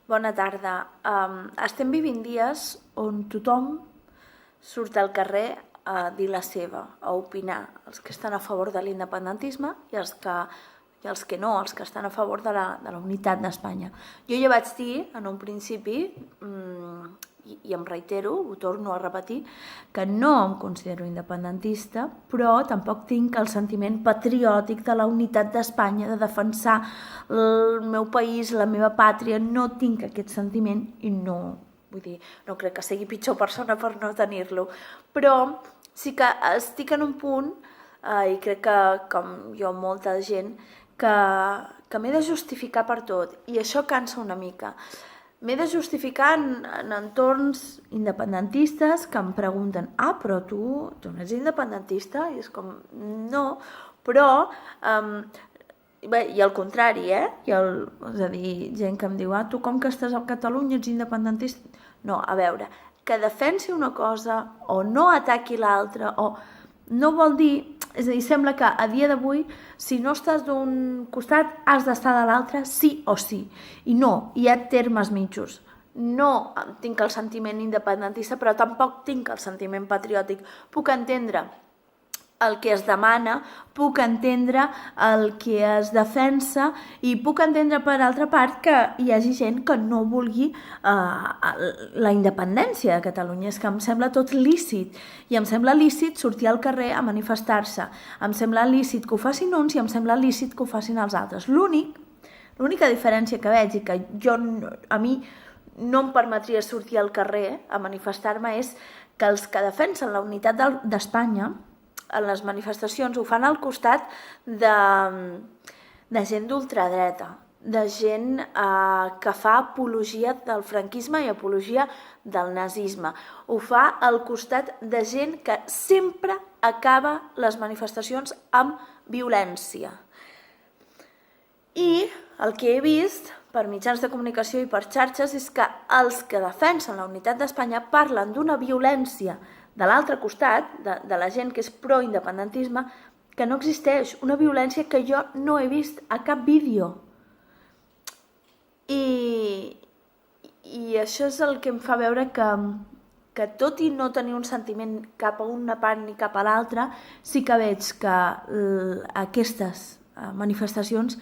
Bona tarda. Estem vivint dies on tothom surt al carrer a dir la seva, a opinar, els que estan a favor de l'independentisme i els que no, els que estan a favor de la unitat d'Espanya. Jo ja vaig dir en un principi, i em reitero, ho torno a repetir, que no em considero independentista, però tampoc tinc el sentiment patriòtic de la unitat d'Espanya, de defensar el meu país, la meva pàtria. No tinc aquest sentiment i no crec que sigui pitjor persona per no tenir-lo. Però sí que estic en un punt, i crec que com jo molta gent, que m'he de justificar per tot, i això cansa una mica. M'he de justificar en entorns independentistes que em pregunten però tu no ets independentista? I és com, no, però... I al contrari, és a dir, gent que em diu tu com que estàs a Catalunya ets independentista? No, a veure, que defensi una cosa o no ataqui l'altra o no vol dir... És a dir, sembla que a dia d'avui, si no estàs d'un costat, has d'estar de l'altre sí o sí. I no, hi ha termes mitjos. No tinc el sentiment independentista, però tampoc tinc el sentiment patriòtic. Puc entendre el que es demana, puc entendre el que es defensa i puc entendre, per altra part, que hi hagi gent que no vulgui la independència de Catalunya. És que em sembla tot lícit i em sembla lícit sortir al carrer a manifestar-se. Em sembla lícit que ho facin uns i em sembla lícit que ho facin els altres. L'única diferència que veig i que a mi no em permetria sortir al carrer a manifestar-me és que els que defensen la unitat d'Espanya en les manifestacions ho fan al costat de gent d'ultradreta, de gent que fa apologia del franquisme i apologia del nazisme. Ho fa al costat de gent que sempre acaba les manifestacions amb violència. I el que he vist per mitjans de comunicació i per xarxes és que els que defensen la unitat d'Espanya parlen d'una violència de l'altre costat, de la gent que és pro-independentisme, que no existeix, una violència que jo no he vist a cap vídeo. I això és el que em fa veure que tot i no tenir un sentiment cap a una part ni cap a l'altra, sí que veig que aquestes manifestacions,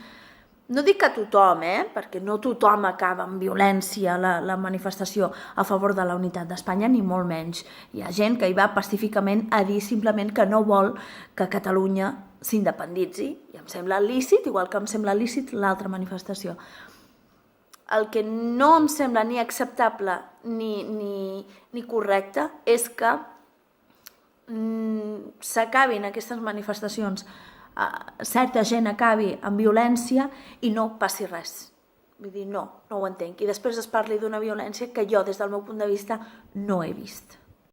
no dic que tothom, perquè no tothom acaba amb violència la manifestació a favor de la unitat d'Espanya, ni molt menys. Hi ha gent que hi va pacíficament a dir simplement que no vol que Catalunya s'independitzi, i em sembla lícit, igual que em sembla lícit l'altra manifestació. El que no em sembla ni acceptable ni correcte és que s'acabin aquestes manifestacions, certa gent acabi amb violència i no passi res. Vull dir, no ho entenc. I després es parli d'una violència que jo, des del meu punt de vista, no he vist.